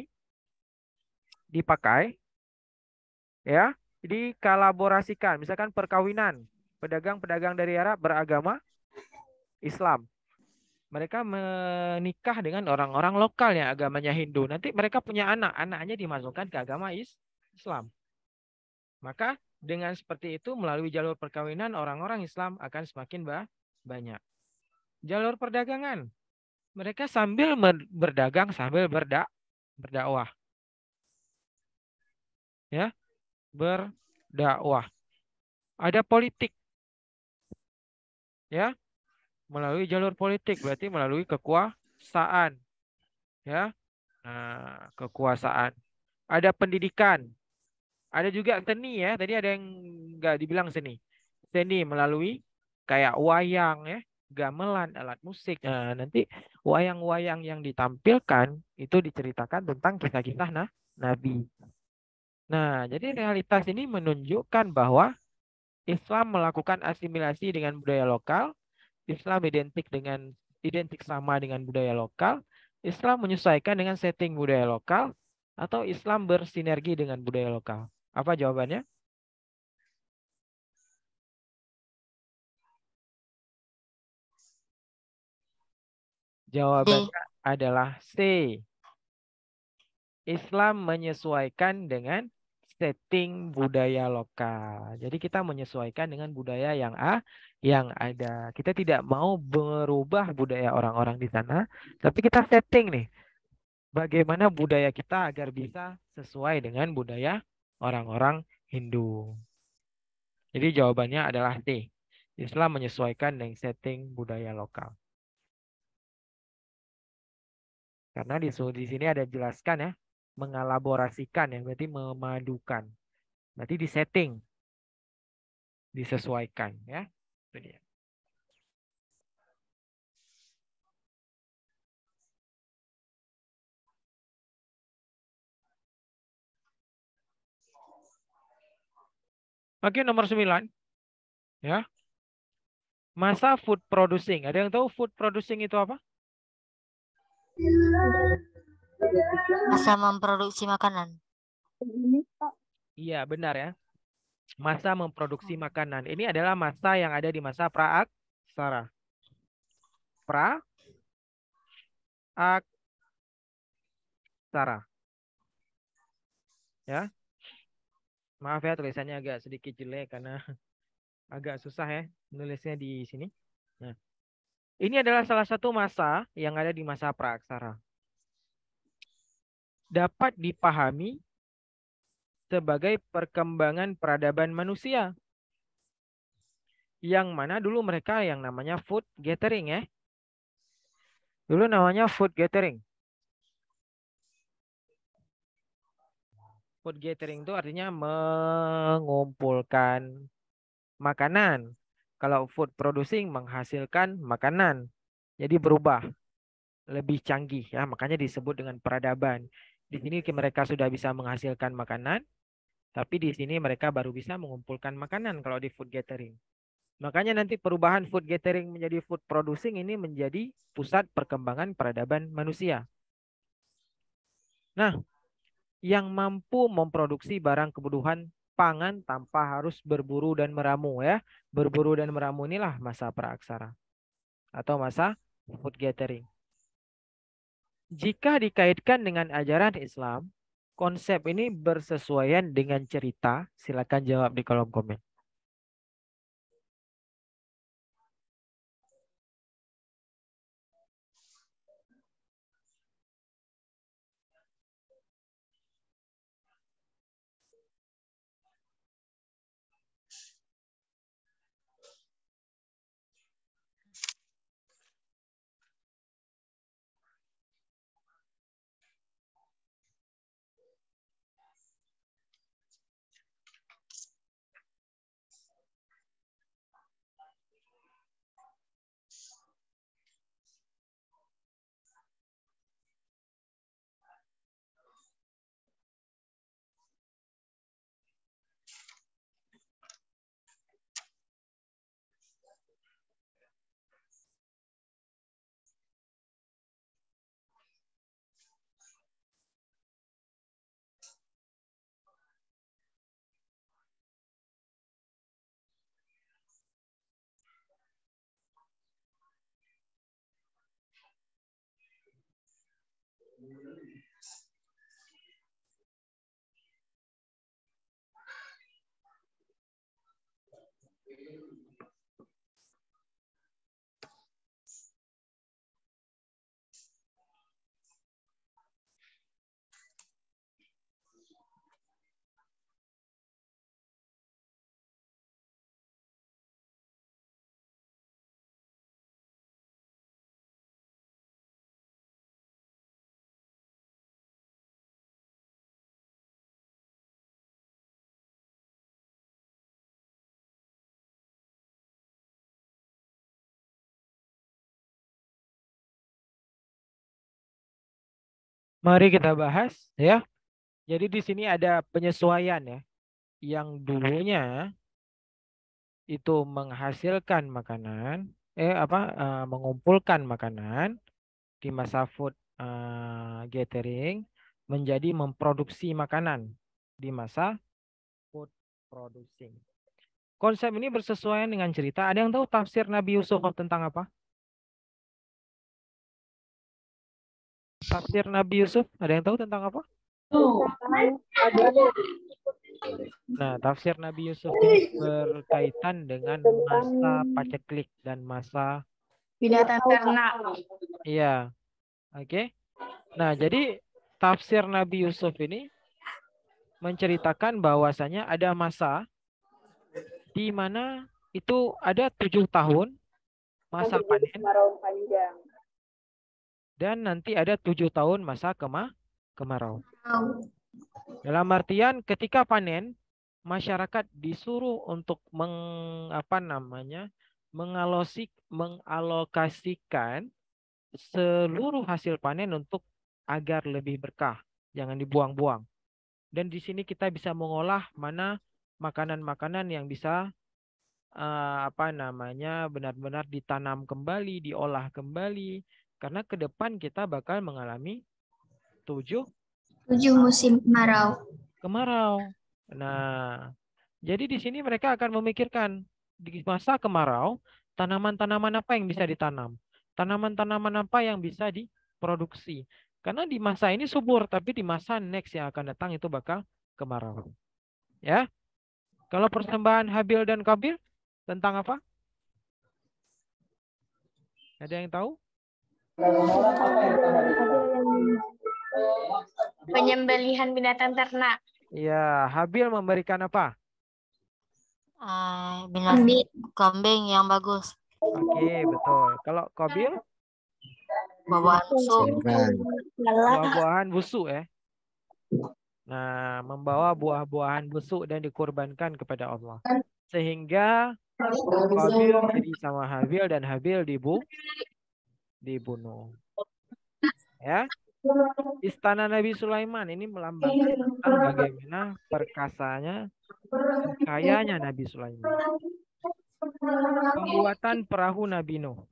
dipakai, ya, dikolaborasikan. Misalkan perkawinan. Pedagang-pedagang dari Arab beragama Islam. Mereka menikah dengan orang-orang lokal yang agamanya Hindu. Nanti mereka punya anak, anaknya dimasukkan ke agama Islam. Maka dengan seperti itu melalui jalur perkawinan orang-orang Islam akan semakin banyak. Jalur perdagangan. Mereka sambil berdagang sambil berdakwah. Ya, berdakwah. Ada politik. Ya, melalui jalur politik berarti melalui kekuasaan. Ya. Nah, kekuasaan. Ada pendidikan. Ada juga seni ya. Tadi ada yang nggak dibilang seni. Seni melalui kayak wayang ya, gamelan, alat musik. Nah, nanti wayang-wayang yang ditampilkan itu diceritakan tentang kisah-kisah Nabi. Nah, jadi realitas ini menunjukkan bahwa Islam melakukan asimilasi dengan budaya lokal, Islam identik sama dengan budaya lokal, Islam menyesuaikan dengan setting budaya lokal, atau Islam bersinergi dengan budaya lokal. Apa jawabannya? Jawabannya adalah C. Islam menyesuaikan dengan setting budaya lokal. Jadi kita menyesuaikan dengan budaya yang ada. Kita tidak mau merubah budaya orang-orang di sana, tapi kita setting nih bagaimana budaya kita agar bisa sesuai dengan budaya orang-orang Hindu. Jadi jawabannya adalah D. Islam menyesuaikan dengan setting budaya lokal. Karena di sini ada jelaskan ya, mengelaborasikan ya, berarti memadukan. Berarti disetting, disesuaikan ya. Itu dia. Oke, nomor 9 ya. Masa food producing. Ada yang tahu food producing itu apa? Masa memproduksi makanan. Ini Pak. Iya, benar ya. Masa memproduksi makanan. Ini adalah masa yang ada di masa pra-aksara. Pra-aksara. Ya. Maaf ya tulisannya agak sedikit jelek karena agak susah ya nulisnya di sini. Nah, ini adalah salah satu masa yang ada di masa pra-aksara. Dapat dipahami sebagai perkembangan peradaban manusia. Yang mana dulu mereka yang namanya food gathering ya. Dulu namanya food gathering. Food gathering itu artinya mengumpulkan makanan. Kalau food producing menghasilkan makanan. Jadi berubah. Lebih canggih ya. Makanya disebut dengan peradaban. Di sini mereka sudah bisa menghasilkan makanan. Tapi di sini mereka baru bisa mengumpulkan makanan kalau di food gathering. Makanya nanti perubahan food gathering menjadi food producing ini menjadi pusat perkembangan peradaban manusia. Nah, yang mampu memproduksi barang kebutuhan pangan tanpa harus berburu dan meramu ya. Berburu dan meramu inilah masa praaksara atau masa food gathering. Jika dikaitkan dengan ajaran Islam, konsep ini bersesuaian dengan cerita. Silakan jawab di kolom komen. Mari kita bahas ya. Jadi di sini ada penyesuaian ya. Yang dulunya itu menghasilkan makanan, mengumpulkan makanan di masa food gathering menjadi memproduksi makanan di masa food producing. Konsep ini bersesuaian dengan cerita. Ada yang tahu tafsir Nabi Yusuf tentang apa? Tafsir Nabi Yusuf, ada yang tahu tentang apa? Nah, tafsir Nabi Yusuf ini berkaitan dengan masa paceklik dan masa Binatang ternak. iya. Oke. Nah, jadi tafsir Nabi Yusuf ini menceritakan bahwasanya ada masa di mana itu ada 7 tahun masa panen dan nanti ada 7 tahun masa kemarau. Dalam artian ketika panen, masyarakat disuruh untuk mengalokasikan seluruh hasil panen untuk agar lebih berkah, jangan dibuang-buang. Dan di sini kita bisa mengolah mana makanan-makanan yang bisa benar-benar ditanam kembali, diolah kembali, karena ke depan kita bakal mengalami 7 musim kemarau. Nah, jadi di sini mereka akan memikirkan di masa kemarau, tanaman-tanaman apa yang bisa ditanam, tanaman-tanaman apa yang bisa diproduksi. Karena di masa ini subur, tapi di masa next yang akan datang itu bakal kemarau. Ya, kalau persembahan Habil dan Kabil tentang apa? Ada yang tahu? Penyembelihan binatang ternak. Ya, Habil memberikan apa? Binatang kambing yang bagus. Oke, betul. Kalau Kabil, Buah-buahan busuk. buah-buahan busuk ya. Nah, membawa buah-buahan busuk dan dikurbankan kepada Allah. Sehingga Kabil jadi sama Habil dan Habil dibunuh. Ya. Istana Nabi Sulaiman ini melambangkan tentang bagaimana perkasanya, kayanya Nabi Sulaiman. Pembuatan perahu Nabi Nuh.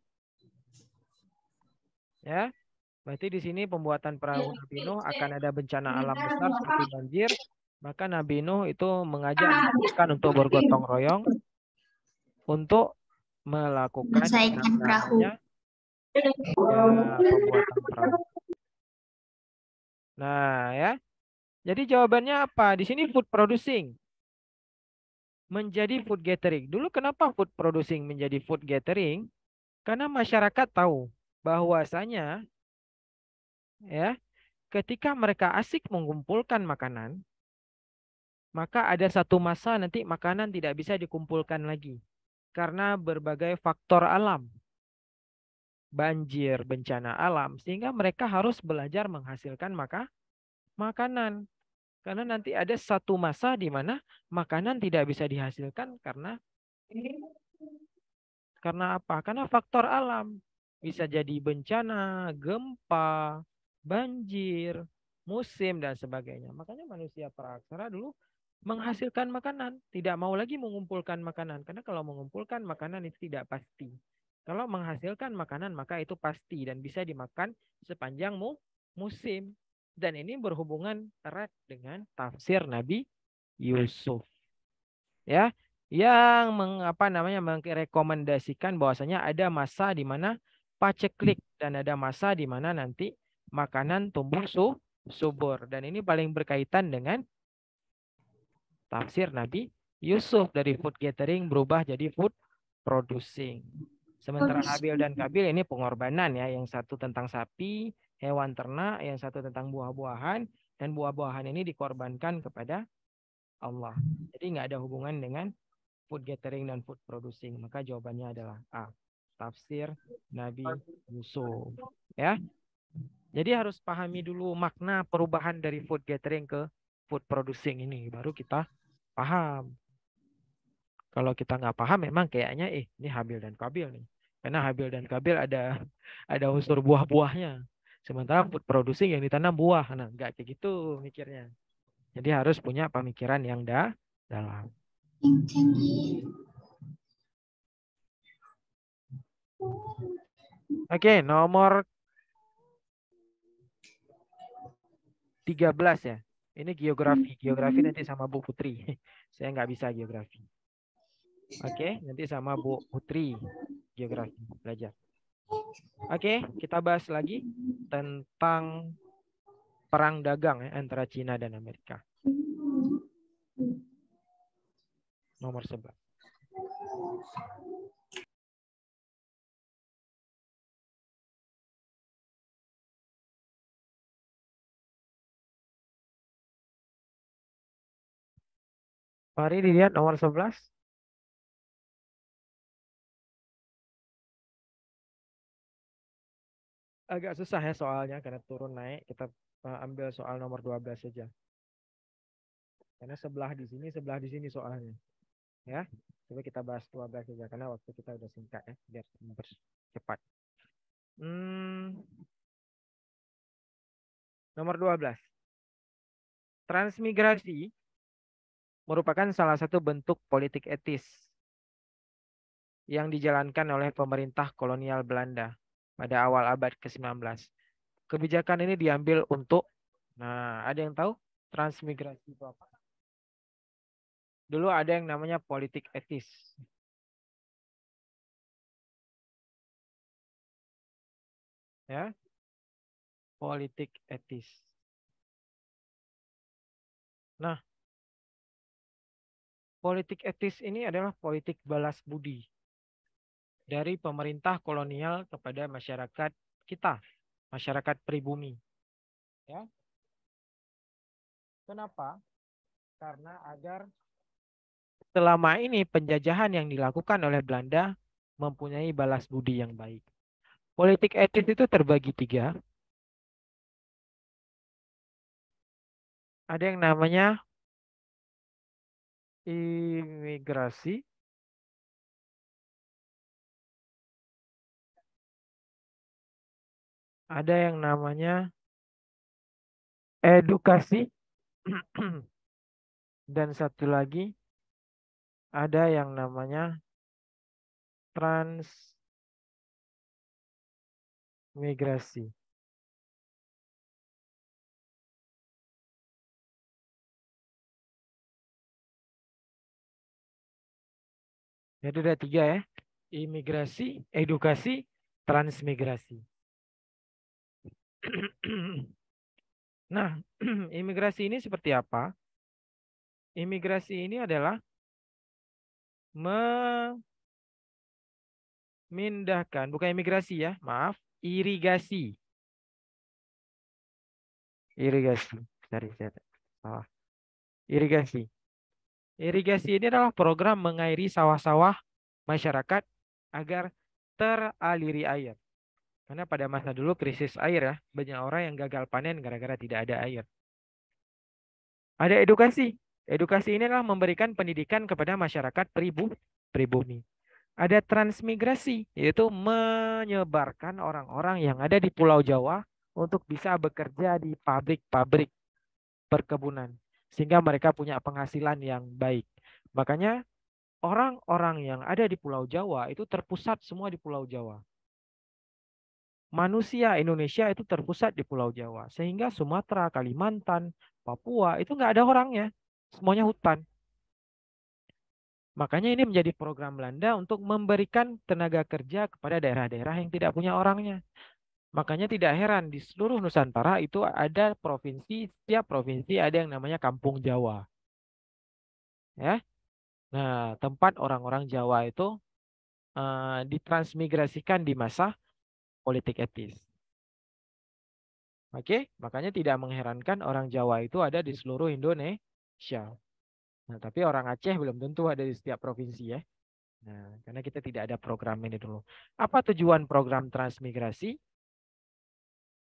Ya. Berarti di sini pembuatan perahu Nabi Nuh akan ada bencana alam besar seperti banjir. Maka Nabi Nuh itu mengajak majikan untuk bergotong royong untuk melakukan namanya pembuatan perahu. Nah, ya. Jadi jawabannya apa? Di sini food producing menjadi food gathering. Dulu kenapa food producing menjadi food gathering? Karena masyarakat tahu bahwasanya ya, ketika mereka asik mengumpulkan makanan, maka ada satu masa nanti makanan tidak bisa dikumpulkan lagi karena berbagai faktor alam. Banjir, bencana alam, sehingga mereka harus belajar menghasilkan makanan. Karena nanti ada satu masa di mana makanan tidak bisa dihasilkan karena apa? Karena faktor alam. Bisa jadi bencana, gempa, banjir, musim, dan sebagainya. Makanya manusia praaksara dulu menghasilkan makanan. Tidak mau lagi mengumpulkan makanan. Karena kalau mengumpulkan makanan itu tidak pasti. Kalau menghasilkan makanan maka itu pasti dan bisa dimakan sepanjang musim. Dan ini berhubungan erat dengan tafsir Nabi Yusuf. Ya, yang merekomendasikan bahwasanya ada masa di mana paceklik dan ada masa di mana nanti makanan tumbuh subur. Dan ini paling berkaitan dengan tafsir Nabi Yusuf, dari food gathering berubah jadi food producing. Sementara Habil dan Kabil ini pengorbanan ya, yang satu tentang sapi, hewan ternak, yang satu tentang buah-buahan, dan buah-buahan ini dikorbankan kepada Allah. Jadi nggak ada hubungan dengan food gathering dan food producing. Maka jawabannya adalah A, tafsir Nabi Yusuf. Ya. Jadi harus pahami dulu makna perubahan dari food gathering ke food producing ini, baru kita paham. Kalau kita nggak paham, memang kayaknya ini Habil dan Kabil nih. Karena Habil dan Kabil ada unsur buah-buahnya. Sementara food producing yang ditanam buah. Nah, nggak kayak gitu mikirnya. Jadi harus punya pemikiran yang dalam. Oke, nomor 13 ya. Ini geografi. Geografi nanti sama Bu Putri. Saya nggak bisa geografi. Oke, nanti sama Bu Putri geografi belajar. Oke, kita bahas lagi tentang perang dagang ya, antara Cina dan Amerika. Nomor 11. Mari dilihat nomor 11. Agak susah ya soalnya karena turun naik. Kita ambil soal nomor 12 saja. Karena sebelah di sini soalnya. Ya. Coba kita bahas 12 saja karena waktu kita udah singkat ya, biar cepat. Nomor 12. Transmigrasi merupakan salah satu bentuk politik etis yang dijalankan oleh pemerintah kolonial Belanda pada awal abad ke-19. Kebijakan ini diambil untuk, nah ada yang tahu transmigrasi itu apa? Dulu ada yang namanya politik etis. Ya, politik etis. Nah, politik etis ini adalah politik balas budi dari pemerintah kolonial kepada masyarakat kita, masyarakat pribumi. Ya. Kenapa? Karena agar selama ini penjajahan yang dilakukan oleh Belanda mempunyai balas budi yang baik. Politik etis itu terbagi 3. Ada yang namanya imigrasi, ada yang namanya edukasi, dan satu lagi ada yang namanya transmigrasi. Jadi ada 3 ya. Imigrasi, edukasi, transmigrasi. Nah, imigrasi ini seperti apa? Imigrasi ini adalah memindahkan, bukan imigrasi ya, maaf, irigasi. Irigasi. Sorry, saya salah. Irigasi. Irigasi ini adalah program mengairi sawah-sawah masyarakat agar teraliri air. Karena pada masa dulu krisis air ya, banyak orang yang gagal panen gara-gara tidak ada air. Ada edukasi. Edukasi ini adalah memberikan pendidikan kepada masyarakat pribumi. Ada transmigrasi, yaitu menyebarkan orang-orang yang ada di Pulau Jawa untuk bisa bekerja di pabrik-pabrik perkebunan. Sehingga mereka punya penghasilan yang baik. Makanya orang-orang yang ada di Pulau Jawa itu terpusat semua di Pulau Jawa. Manusia Indonesia itu terpusat di Pulau Jawa. Sehingga Sumatera, Kalimantan, Papua itu nggak ada orangnya. Semuanya hutan. Makanya ini menjadi program Belanda untuk memberikan tenaga kerja kepada daerah-daerah yang tidak punya orangnya. Makanya tidak heran di seluruh Nusantara itu ada provinsi, setiap provinsi ada yang namanya Kampung Jawa. Ya. Nah, tempat orang-orang Jawa itu ditransmigrasikan di masa politik etis. Oke, makanya tidak mengherankan orang Jawa itu ada di seluruh Indonesia. Nah, tapi orang Aceh belum tentu ada di setiap provinsi ya. Nah, karena kita tidak ada program ini dulu. Apa tujuan program transmigrasi?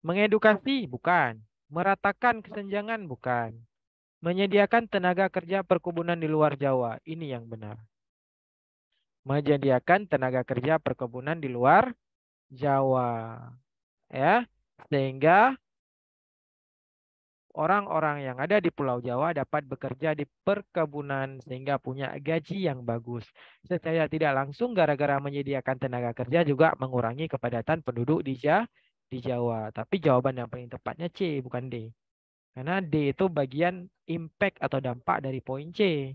Mengedukasi? Bukan. Meratakan kesenjangan? Bukan. Menyediakan tenaga kerja perkebunan di luar Jawa. Ini yang benar. Menyediakan tenaga kerja perkebunan di luar Jawa. Ya, sehingga orang-orang yang ada di Pulau Jawa dapat bekerja di perkebunan sehingga punya gaji yang bagus. Secara tidak langsung gara-gara menyediakan tenaga kerja juga mengurangi kepadatan penduduk di Jawa. Tapi jawaban yang paling tepatnya C, bukan D. Karena D itu bagian impact atau dampak dari poin C.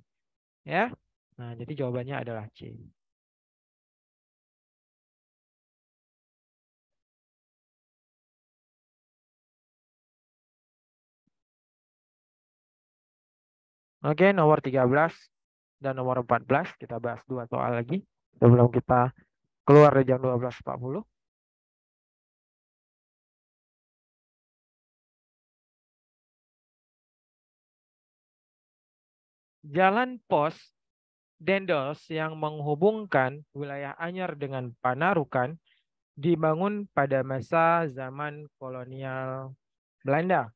Ya. Nah, jadi jawabannya adalah C. Oke, nomor 13 dan nomor 14 kita bahas 2 soal lagi sebelum kita keluar dari jam 12.40. Jalan pos Dendels yang menghubungkan wilayah Anyer dengan Panarukan dibangun pada masa zaman kolonial Belanda.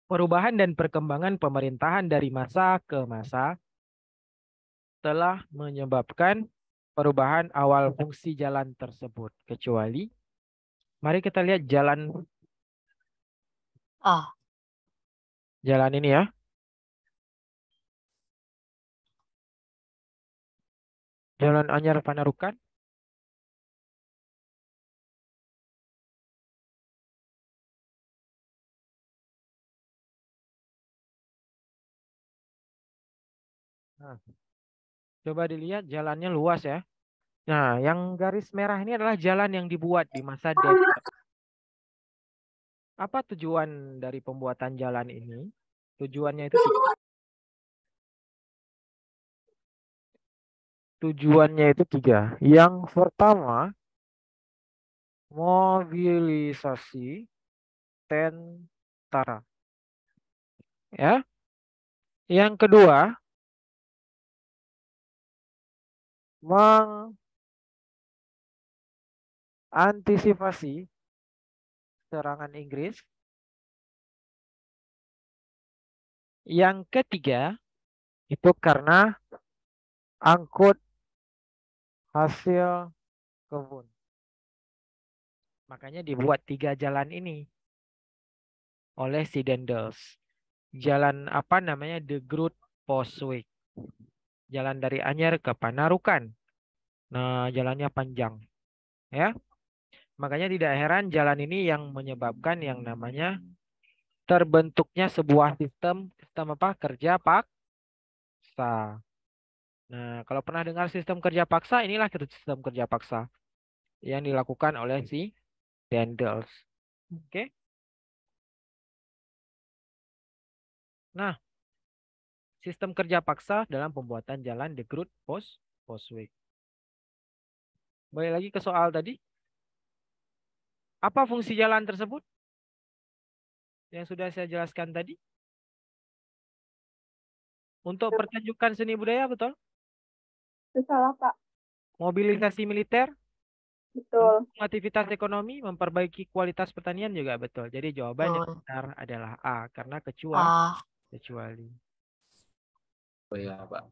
Perubahan dan perkembangan pemerintahan dari masa ke masa telah menyebabkan perubahan awal fungsi jalan tersebut. Kecuali, mari kita lihat jalan Ah, ini ya. Jalan Anyar Panarukan. Nah, coba dilihat jalannya luas ya. Nah, yang garis merah ini adalah jalan yang dibuat di masa Dender. Apa tujuan dari pembuatan jalan ini? Tujuannya itu tiga. Tujuannya itu tiga. Yang pertama, mobilisasi tentara. Ya. Yang kedua, mengantisipasi serangan Inggris. Yang ketiga, itu karena angkut hasil kebun. Makanya dibuat tiga jalan ini oleh si Dendels. Jalan apa namanya? The Groot Postweg. Jalan dari Anyer ke Panarukan. Nah, jalannya panjang. Ya. Makanya tidak heran jalan ini yang menyebabkan yang namanya terbentuknya sebuah sistem apa? Kerja paksa. Nah, kalau pernah dengar sistem kerja paksa, inilah sistem kerja paksa yang dilakukan oleh si Dendels. Oke. Nah, sistem kerja paksa dalam pembuatan jalan The Groot Postweg. Balik lagi ke soal tadi. Apa fungsi jalan tersebut? Yang sudah saya jelaskan tadi. Untuk pertunjukan seni budaya, betul? Itu salah, Pak. Mobilisasi militer, Betul. aktivitas ekonomi, memperbaiki kualitas pertanian juga betul. Jadi jawaban yang betul. benar adalah A, karena Ah, kecuali. Oh ya, Pak.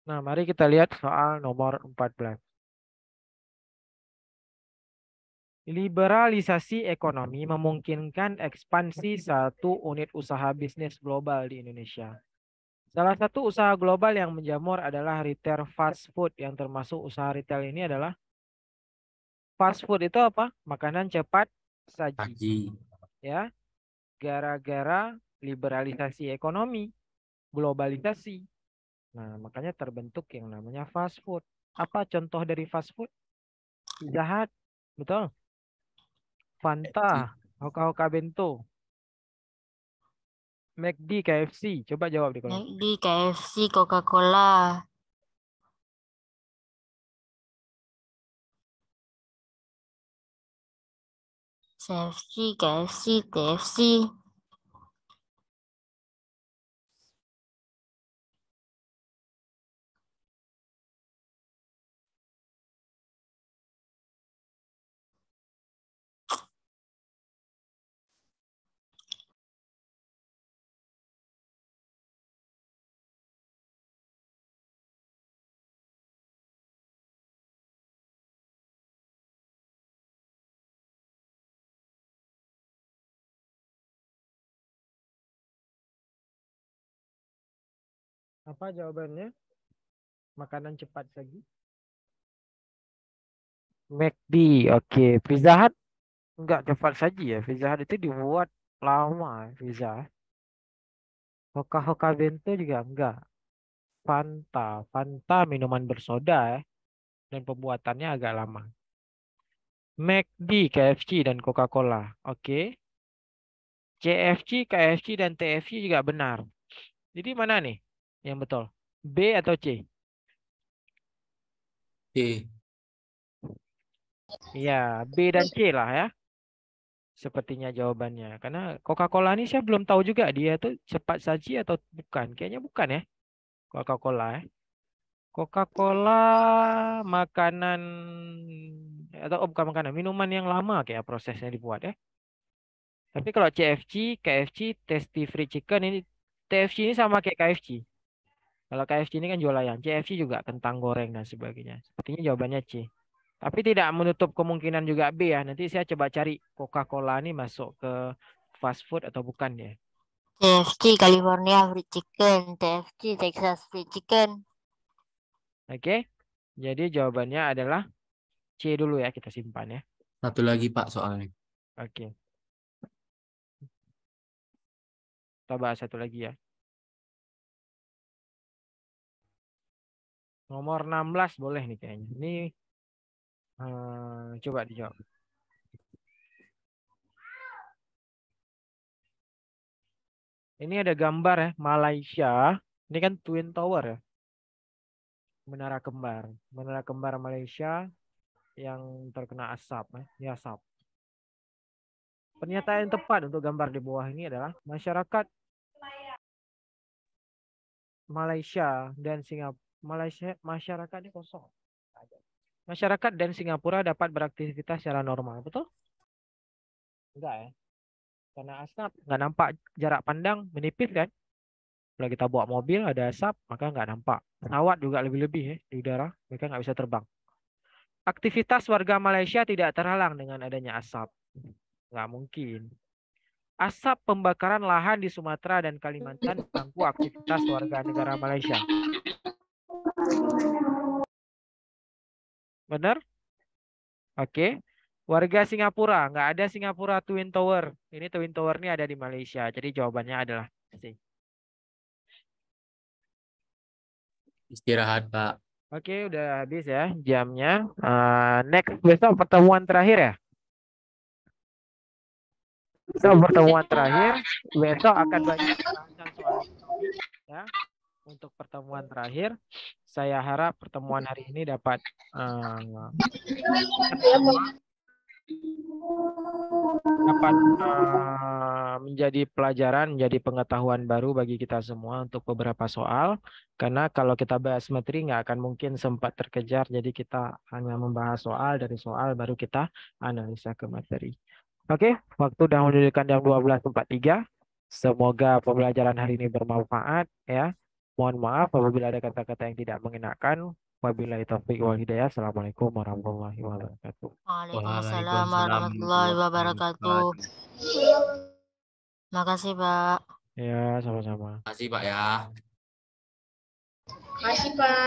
Nah, mari kita lihat soal nomor 14. Liberalisasi ekonomi memungkinkan ekspansi satu unit usaha bisnis global di Indonesia. Salah satu usaha global yang menjamur adalah retail fast food, yang termasuk usaha retail ini adalah fast food itu apa? Makanan cepat saji. Haji. Ya, gara-gara liberalisasi ekonomi, globalisasi. Nah, makanya terbentuk yang namanya fast food. Apa contoh dari fast food? Pizza Hut, betul. Fanta, Hoka-Hoka Bento, McD, KFC. Coba jawab di kolom. McD, KFC, Coca-Cola. CFC, KFC, TFC. Apa jawabannya? Makanan cepat saji. McD, oke. Pizza Hut enggak cepat saji ya. Pizza Hut itu dibuat lama, Pizza. Hoka-Hoka Bento juga enggak. Fanta minuman bersoda dan pembuatannya agak lama. McD, KFC dan Coca-Cola. Oke. CFC, KFC dan TFC juga benar. Jadi mana nih yang betul? B atau C? C. Iya, B dan C lah ya. Sepertinya jawabannya. Karena Coca-Cola ini saya belum tahu juga dia tuh cepat saji atau bukan. Kayaknya bukan ya. Coca-Cola ya. Coca-Cola makanan atau bukan makanan, minuman yang lama kayak prosesnya dibuat ya. Tapi kalau CFC, KFC, Tasty Free Chicken ini TFC ini sama kayak KFC. Kalau KFC ini kan jual ayam, CFC juga kentang goreng dan sebagainya. Sepertinya jawabannya C. Tapi tidak menutup kemungkinan juga B ya. Nanti saya coba cari Coca-Cola ini masuk ke fast food atau bukan ya. TFC California Fried Chicken, TFC Texas Fried Chicken. Oke. Jadi jawabannya adalah C dulu ya, kita simpan ya. Satu lagi Pak soalnya. Oke. Kita bahas satu lagi ya. Nomor 16 boleh nih kayaknya. Ini coba dijawab. Ini ada gambar ya, Malaysia. Ini kan Twin Tower ya. Menara kembar. Menara kembar Malaysia yang terkena asap ya. Ini asap. Pernyataan yang tepat untuk gambar di bawah ini adalah masyarakat Malaysia dan Singapura. Masyarakat ini kosong. Masyarakat dan Singapura dapat beraktivitas secara normal, betul? Enggak ya. Karena asap nggak nampak, jarak pandang menipis kan. Kalau kita bawa mobil ada asap, maka nggak nampak. Pesawat juga lebih-lebih ya di udara, mereka nggak bisa terbang. Aktivitas warga Malaysia tidak terhalang dengan adanya asap. Nggak mungkin. Asap pembakaran lahan di Sumatera dan Kalimantan mengganggu aktivitas warga negara Malaysia. Benar? Oke. Warga Singapura, nggak ada Singapura Twin Tower. Ini Twin Tower ini ada di Malaysia. Jadi jawabannya adalah C. Istirahat Pak. Oke, udah habis ya jamnya. Next besok pertemuan terakhir ya. Besok pertemuan terakhir. Besok akan banyak pembahasan soal ekonomi ya. Untuk pertemuan terakhir, saya harap pertemuan hari ini dapat menjadi pelajaran, menjadi pengetahuan baru bagi kita semua untuk beberapa soal. Karena kalau kita bahas materi nggak akan mungkin sempat terkejar, jadi kita hanya membahas soal, dari soal baru kita analisa ke materi. Oke, waktu sudah menunjukkan jam 12.43. Semoga pembelajaran hari ini bermanfaat ya. Mohon maaf apabila ada kata-kata yang tidak mengenakan. Wabillahi taufiq wal hidayah. Assalamualaikum warahmatullahi wabarakatuh. Waalaikumsalam warahmatullahi wabarakatuh. Makasih Pak. Ya, sama-sama. Terima kasih Pak ya. Makasih, Pak.